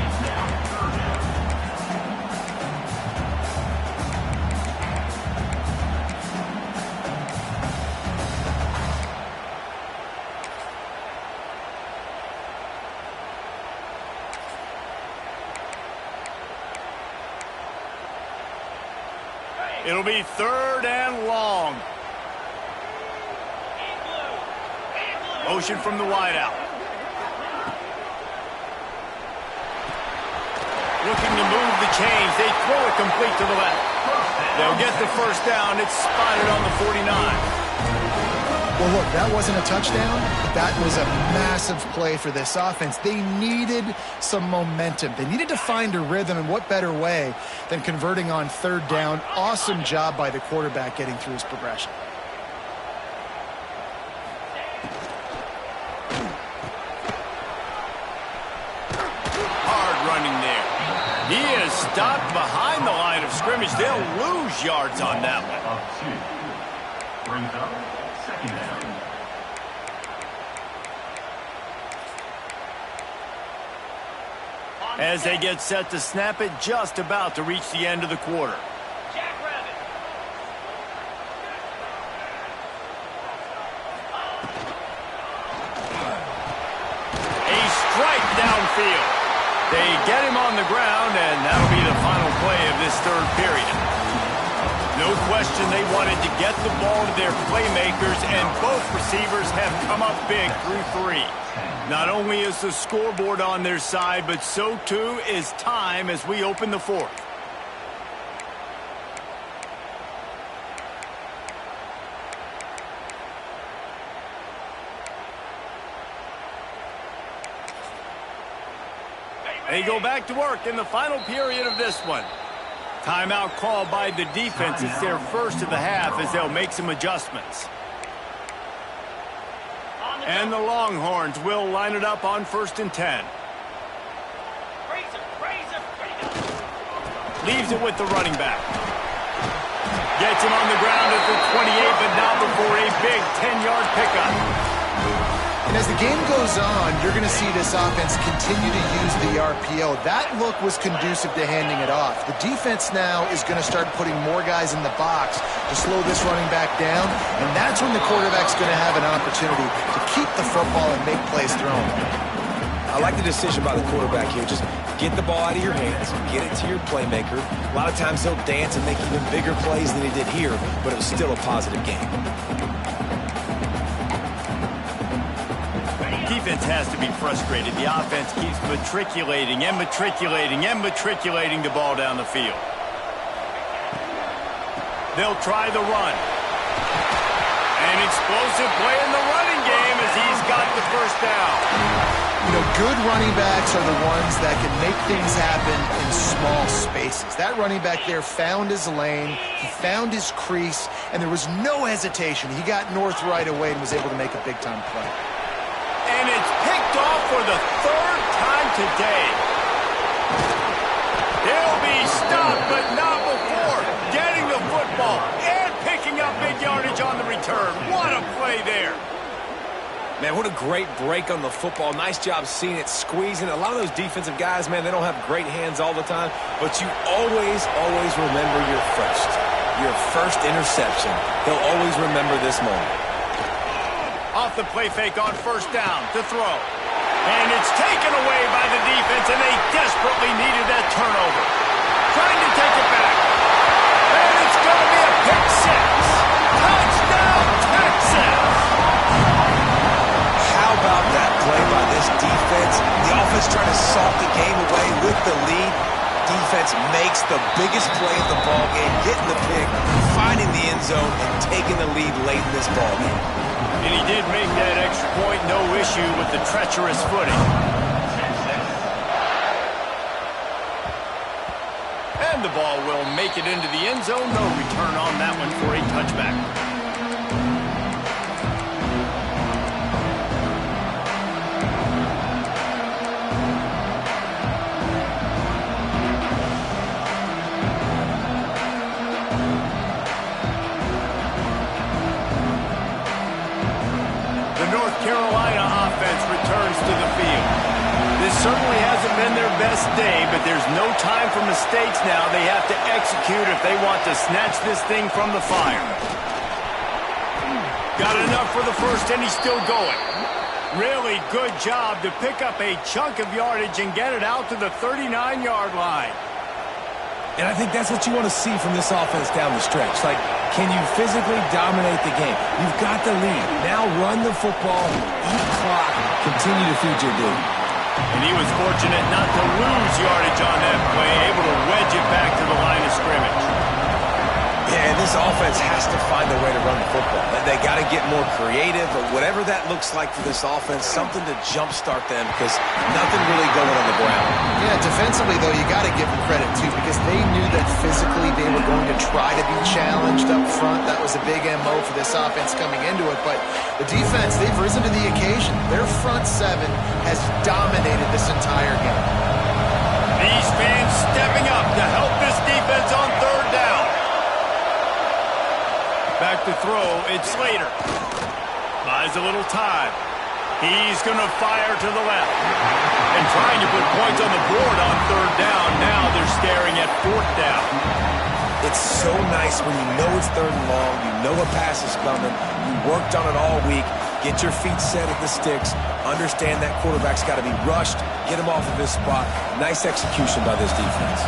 It'll be third and long. Motion from the wideout. Looking to move the chains. They throw it complete to the left. They'll get the first down. It's spotted on the 49.
Well, look, that wasn't a touchdown, but that was a massive play for this offense. They needed some momentum. They needed to find a rhythm, and what better way than converting on third down. Awesome job by the quarterback getting through his progression.
Hard running there. He is stopped behind the line of scrimmage. They'll lose yards on that one.
Brings up second down.
As they get set to snap it, just about to reach the end of the quarter. A strike downfield. They get him on the ground, and that'll be the final play of this third period. No question they wanted to get the ball to their playmakers, and both receivers have come up big through three. Not only is the scoreboard on their side, but so too is time as we open the fourth. They go back to work in the final period of this one. Timeout called by the defense. It's their first of the half as they'll make some adjustments. And the Longhorns will line it up on 1st and 10. Leaves it with the running back. Gets him on the ground at the 28, but not before a big 10-yard pickup.
And as the game goes on, you're going to see this offense continue to use the RPO. That look was conducive to handing it off. The defense now is going to start putting more guys in the box to slow this running back down, and that's when the quarterback's going to have an opportunity to keep the football and make plays thrown.
I like the decision by the quarterback here. Just get the ball out of your hands, get it to your playmaker. A lot of times he'll dance and make even bigger plays than he did here, but it was still a positive game.
Defense has to be frustrated. The offense keeps matriculating and matriculating and matriculating the ball down the field. They'll try the run. An explosive play in the running game as he's got the first down.
You know, good running backs are the ones that can make things happen in small spaces. That running back there found his lane, he found his crease, and there was no hesitation. He got north right away and was able to make a big-time play.
And it's picked off for the third time today. He'll be stopped, but not before getting the football and picking up big yardage on the return. What a play there.
Man, what a great break on the football. Nice job seeing it, squeezing. A lot of those defensive guys, man, they don't have great hands all the time, but you always remember your first interception. They'll always remember this moment.
Off the play fake on first down to throw. And it's taken away by the defense, and they desperately needed that turnover. Trying to take it back. And it's going to be a pick six. Touchdown, Texas!
How about that play by this defense? The offense trying to salt the game away with the lead. Defense makes the biggest play of the ball game, getting the pick, finding the end zone, and taking the lead late in this ball game.
And he did make that extra point, no issue with the treacherous footing. And the ball will make it into the end zone. No return on that one for a touchback. Carolina offense returns to the field. This certainly hasn't been their best day, but there's no time for mistakes now. They have to execute if they want to snatch this thing from the fire. Got enough for the first, and he's still going. Really good job to pick up a chunk of yardage and get it out to the 39-yard line.
And I think that's what you want to see from this offense down the stretch. Like, can you physically dominate the game? You've got the lead. Now run the football, eat clock, continue to feed your dude.
And he was fortunate not to lose yardage on that play, able to wedge it back to the line of scrimmage.
Yeah, this offense has to find a way to run the football. They got to get more creative, or whatever that looks like for this offense, something to jumpstart them, because nothing really going on the ground.
Yeah, defensively, though, you got to give them credit, too, because they knew that physically they were going to try to be challenged up front. That was a big MO for this offense coming into it. But the defense, they've risen to the occasion. Their front seven has dominated this entire game.
These fans stepping up to help this defense on third down. Back to throw, it's Slater. Buys a little time. He's going to fire to the left. And trying to put points on the board on third down. Now they're staring at fourth down.
It's so nice when you know it's third and long, you know a pass is coming, you worked on it all week, get your feet set at the sticks, understand that quarterback's got to be rushed, get him off of his spot. Nice execution by this defense.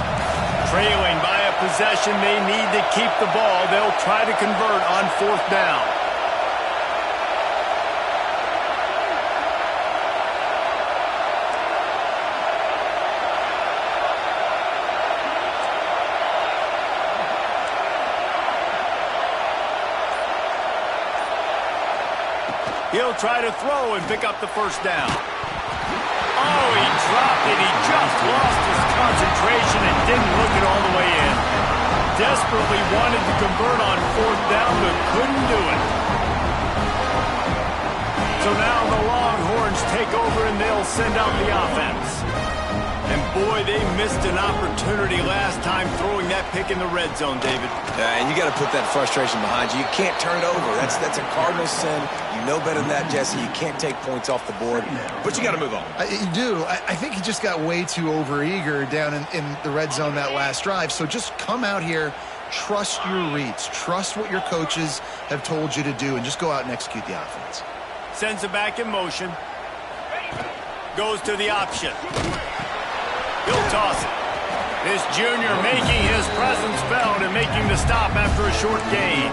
Trailing by a possession, they need to keep the ball. They'll try to convert on fourth down. He'll try to throw and pick up the first down. Oh, he dropped it. He just lost his concentration and didn't look it all the way in. Desperately wanted to convert on fourth down, but couldn't do it. So now the Longhorns take over and they'll send out the offense. And boy, they missed an opportunity last time throwing that pick in the red zone, David.
And you got to put that frustration behind you. You can't turn it over. That's a cardinal sin. You know better than that, Jesse. You can't take points off the board, but you got to move on.
You do. I think he just got way too overeager down in the red zone that last drive. So just come out here, trust your reads, trust what your coaches have told you to do, and just go out and execute the offense.
Sends it back in motion. Goes to the option. He'll toss it. This junior making his presence felt and making the stop after a short gain.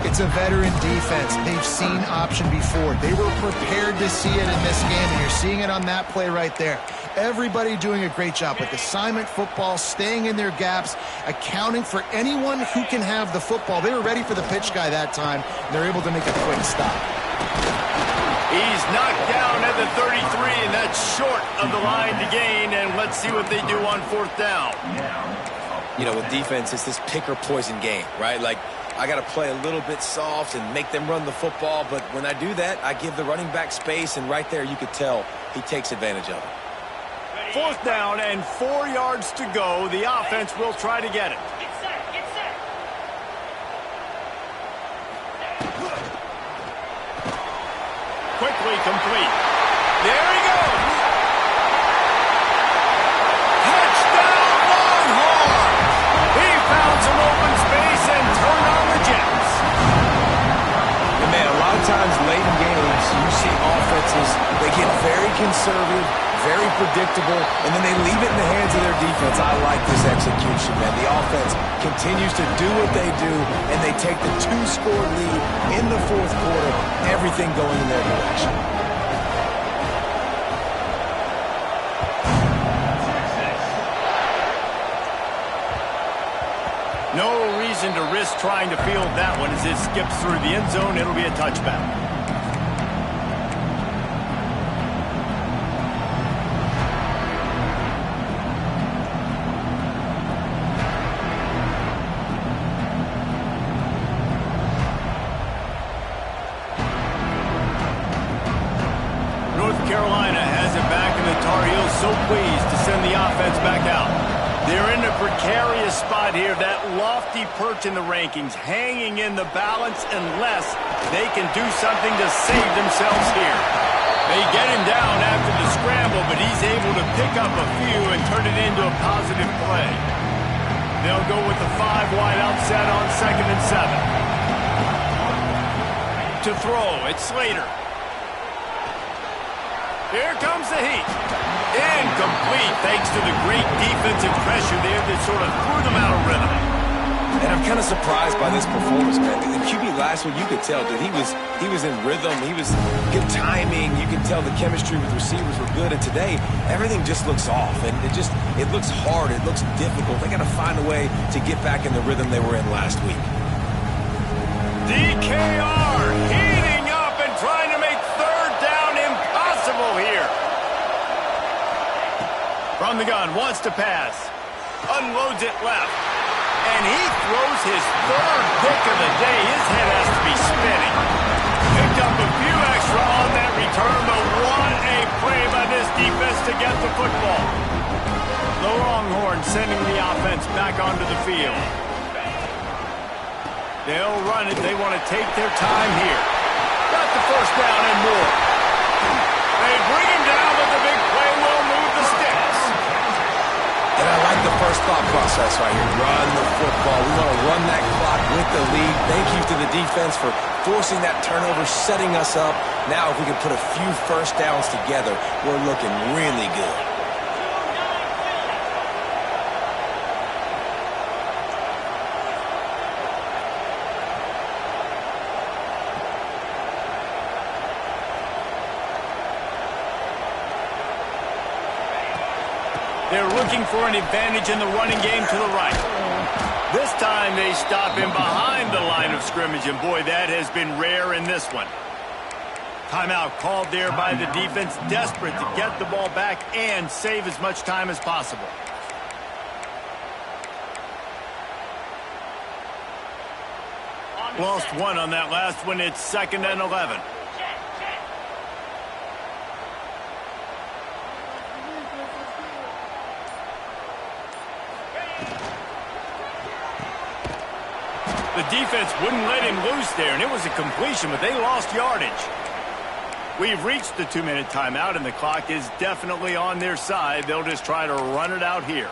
It's a veteran defense. They've seen option before. They were prepared to see it in this game, and you're seeing it on that play right there. Everybody doing a great job with assignment football, staying in their gaps, accounting for anyone who can have the football. They were ready for the pitch guy that time, and they're able to make a quick stop.
He's knocked down at the 33, and that's short of the line to gain, and let's see what they do on fourth down.
You know, with defense, it's this pick or poison game, right? Like, I got to play a little bit soft and make them run the football, but when I do that, I give the running back space, and right there you could tell he takes advantage of it.
Fourth down and 4 yards to go. The offense will try to get it. Quickly complete. There he goes. Touchdown Longhorns. He found some open space and turned on the Jets.
And man, a lot of times late in games, you see offenses, they get very conservative, very predictable, and then they leave it in the hands of their defense. I like this execution, man. The offense continues to do what they do, and they take the 2-score lead in the fourth quarter, everything going in their direction.
No reason to risk trying to field that one as it skips through the end zone. It'll be a touchback. North Carolina has it back, and the Tar Heels so pleased to send the offense back out. They're in a precarious spot here, that lofty perch in the rankings, hanging in the balance unless they can do something to save themselves here. They get him down after the scramble, but he's able to pick up a few and turn it into a positive play. They'll go with the 5-wide outset on 2nd and 7. To throw, it's Slater. Here comes the heat. Incomplete, thanks to the great defensive pressure there that sort of threw them out of rhythm.
And I'm kind of surprised by this performance, man. The QB last week, you could tell, dude, he was in rhythm. He was good timing. You could tell the chemistry with receivers were good. And today, everything just looks off. And it looks hard. It looks difficult. They got to find a way to get back in the rhythm they were in last week.
DKR heating up and trying to make 3rd down impossible here. From the gun, wants to pass. Unloads it left. And he throws his 3rd pick of the day. His head has to be spinning. Picked up a few extra on that return, but what a play by this defense to get the football. The Longhorns sending the offense back onto the field. They'll run it. They want to take their time here. Got the 1st down and more. They bring him down, but the big play will move the sticks.
And I like the first thought process right here. Run the football. We want to run that clock with the lead. Thank you to the defense for forcing that turnover, setting us up. Now if we can put a few 1st downs together, we're looking really good.
They're looking for an advantage in the running game to the right. This time they stop him behind the line of scrimmage, and boy, that has been rare in this one. Timeout called there by the defense, desperate to get the ball back and save as much time as possible. Lost one on that last one. It's 2nd and 11. The defense wouldn't let him loose there, and it was a completion, but they lost yardage. We've reached the 2-minute timeout, and the clock is definitely on their side. They'll just try to run it out here.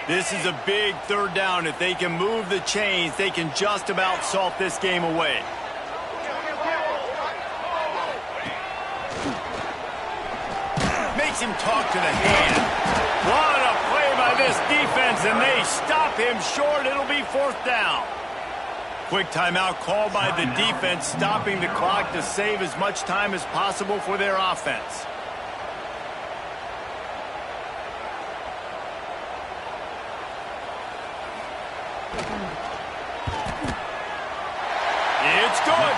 This is a big 3rd down. If they can move the chains, they can just about salt this game away. Makes him talk to the hand. What a play by this defense, and they stop him short. It'll be 4th down. Quick timeout called by the defense, stopping the clock to save as much time as possible for their offense. It's good.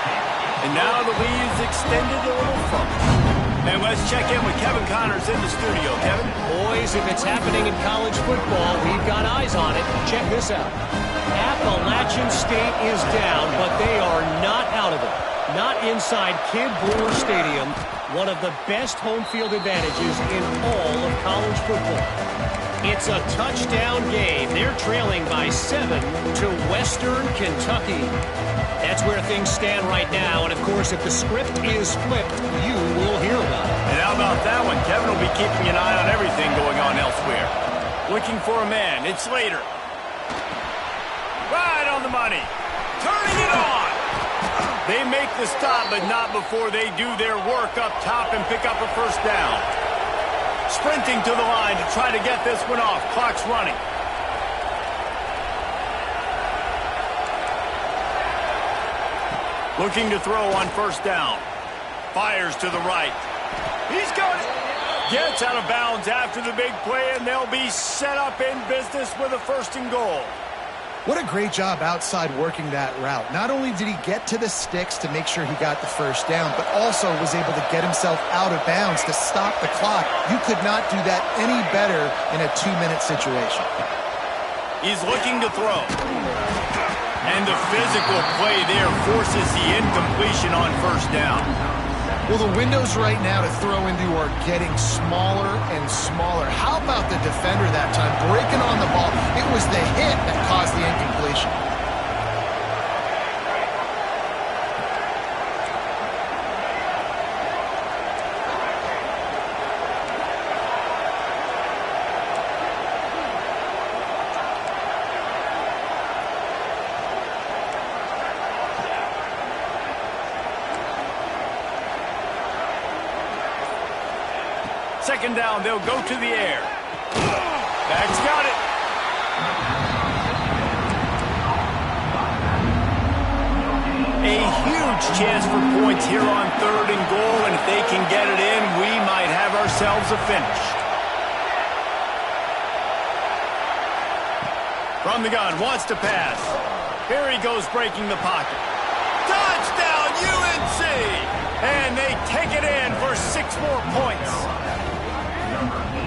And now the lead is extended a little further. And let's check in with Kevin Connors in the studio. Kevin?
Boys, if it's happening in college football, we've got eyes on it. Check this out. Appalachian State is down, but they are not out of it. Not inside Kid Brewer Stadium, one of the best home field advantages in all of college football. It's a touchdown game. They're trailing by 7 to Western Kentucky. That's where things stand right now. And, of course, if the script is flipped, you will hear about it.
And how about that one? Kevin will be keeping an eye on everything going on elsewhere. Looking for a man. It's Slater. Right on the money. Turning it on. They make the stop, but not before they do their work up top and pick up a 1st down. Sprinting to the line to try to get this one off. Clock's running. Looking to throw on 1st down. Fires to the right. He's got it. Gets out of bounds after the big play, and they'll be set up in business with a 1st and goal.
What a great job outside working that route. Not only did he get to the sticks to make sure he got the 1st down, but also was able to get himself out of bounds to stop the clock. You could not do that any better in a 2-minute situation.
He's looking to throw. And the physical play there forces the incompletion on 1st down.
Well, the windows right now to throw into are getting smaller and smaller. How about the defender that time breaking on the ball? It was the hit that caused the incompletion.
Second down, they'll go to the air. Bag's got it. A huge chance for points here on 3rd and goal, and if they can get it in, we might have ourselves a finish. From the gun, wants to pass. Here he goes breaking the pocket. Touchdown, UNC! And they take it in for 6 more points.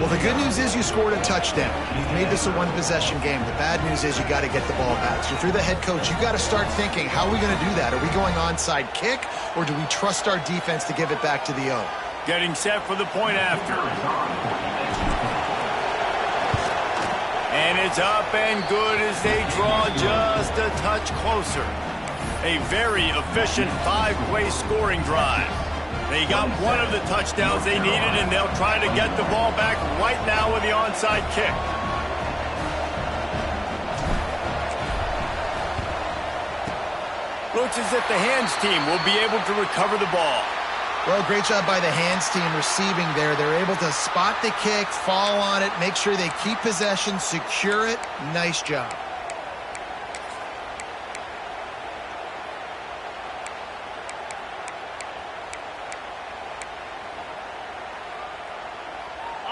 Well, the good news is you scored a touchdown. You've made this a one-possession game. The bad news is you got to get the ball back. So if you're the head coach, you got to start thinking, how are we going to do that? Are we going onside kick, or do we trust our defense to give it back to the O?
Getting set for the point after. And it's up and good as they draw just a touch closer. A very efficient 5-play scoring drive. They got one of the touchdowns they needed, and they'll try to get the ball back right now with the onside kick. Looks as if the hands team will be able to recover the ball.
Well, great job by the hands team receiving there. They're able to spot the kick, fall on it, make sure they keep possession, secure it. Nice job.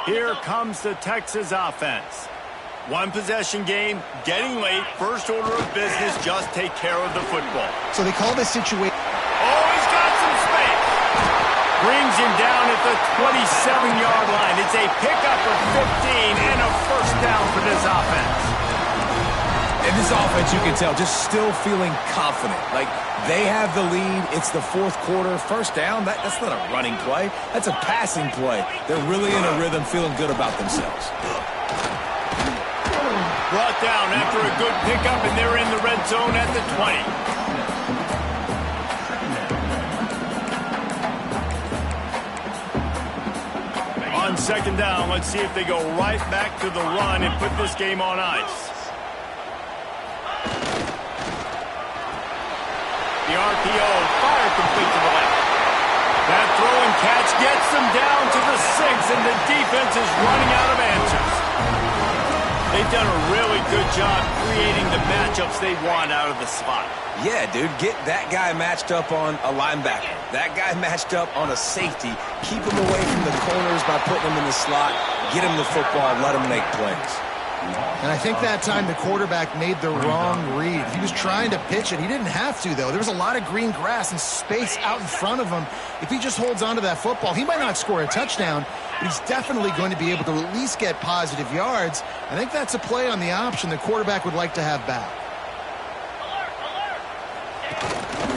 Here comes the Texas offense. One possession game, getting late, first order of business, just take care of the football.
So they call this situation.
Oh, he's got some space. Brings him down at the 27-yard line. It's a pickup of 15 and a first down for this offense.
And this offense, you can tell, just still feeling confident. Like, they have the lead. It's the 4th quarter. First down, that's not a running play. That's a passing play. They're really in a rhythm, feeling good about themselves.
Brought down after a good pickup, and they're in the red zone at the 20. On second down, let's see if they go right back to the run and put this game on ice. The RPO, fire complete to the left. That throw and catch gets them down to the 6, and the defense is running out of answers. They've done a really good job creating the matchups they want out of the spot.
Yeah, dude, get that guy matched up on a linebacker. That guy matched up on a safety. Keep him away from the corners by putting him in the slot. Get him the football, let him make plays.
And I think that time the quarterback made the wrong read. He was trying to pitch it. He didn't have to, though. There was a lot of green grass and space out in front of him. If he just holds on to that football, he might not score a touchdown, but he's definitely going to be able to at least get positive yards. I think that's a play on the option the quarterback would like to have back.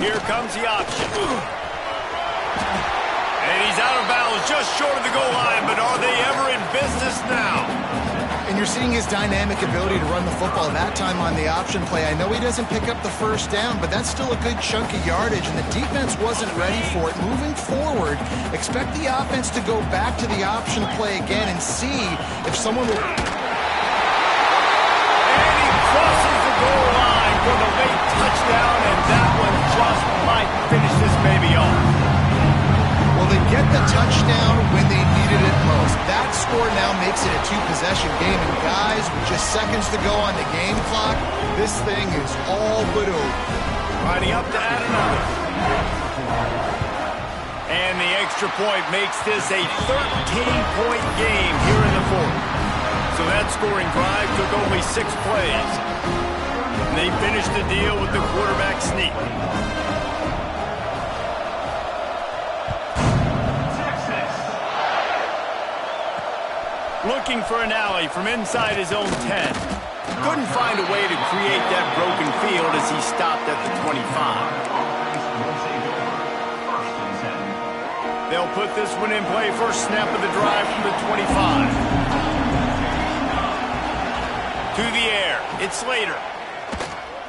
Here comes the option. And he's out of bounds just short of the goal line, but are they ever in business now?
And you're seeing his dynamic ability to run the football that time on the option play. I know he doesn't pick up the first down, but that's still a good chunk of yardage, and the defense wasn't ready for it. Moving forward, expect the offense to go back to the option play again and see if someone will...
And he crosses the goal line for the late touchdown, and that one just might finish this baby off.
Well, they get the touchdown when they needed it most. That score now makes it a 2-possession game. And guys, with just seconds to go on the game clock, this thing is all but over.
Riding up to add another. And the extra point makes this a 13-point game here in the 4th. So that scoring drive took only 6 plays. And they finished the deal with the quarterback sneak. Looking for an alley from inside his own 10. Couldn't find a way to create that broken field as he stopped at the 25. They'll put this one in play. First snap of the drive from the 25. To the air. It's Slater.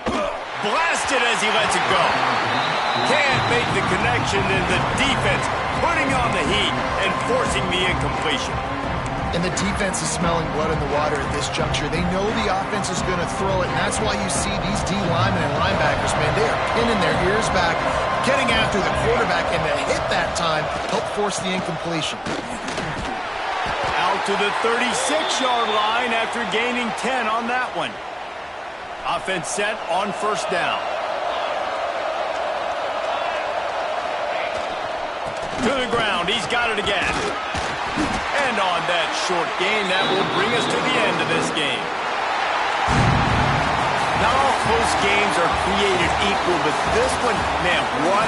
Blasted as he lets it go. Can't make the connection, and the defense putting on the heat and forcing the incompletion.
And the defense is smelling blood in the water at this juncture. They know the offense is going to throw it, and that's why you see these D linemen and linebackers, man, they are pinning their ears back, getting after the quarterback, and the hit that time helped force the incompletion.
Out to the 36-yard line after gaining 10 on that one. Offense set on first down. To the ground. He's got it again. And on that short gain, that will bring us to the end of this game. Not all close games are created equal, but this one, man, what